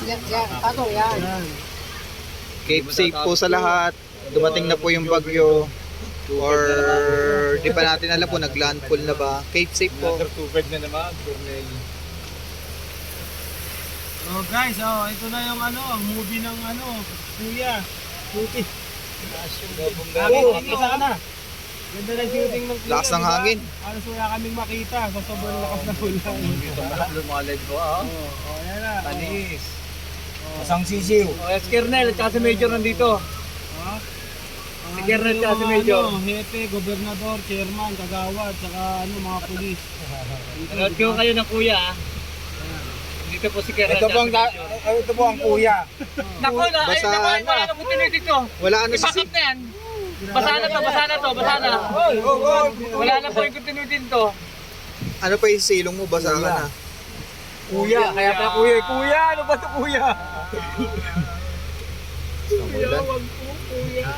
Tato, yan. Cape safe po sa lahat. Dumating na po yung bagyo. Or di pa natin alam po, nag-landfall na ba? Cape safe po. Tubig na naman, Cornel. Oh guys, ito na yung ang movie ng Kuya. Shooting. Isa ka na. Ganda ng shooting ng Kuya. Lakas ng hangin. Alas wala kaming makita sa sobrang lakas ng ulan. Lumalad po, Yan na. Panis. Isang sisiw. Si Kernel at si Major nandito. Si Kernel at si Major. Hepe, gobernador, chairman, kagawad, saka mga pulis. Nanood ko kayo ng Kuya. Dito po si Kernel. Ito po ang Kuya. Naku, Basahan na. wala na po dito. Wala ano sa Ibakit na yan. Basa na. Wala na po yung continuity nito. ano pa yung silong mo, basa ka na. Kuya, kaya pa Kuya. Kuya, ano ba ito Kuya? Umulan. Wag po Kuya.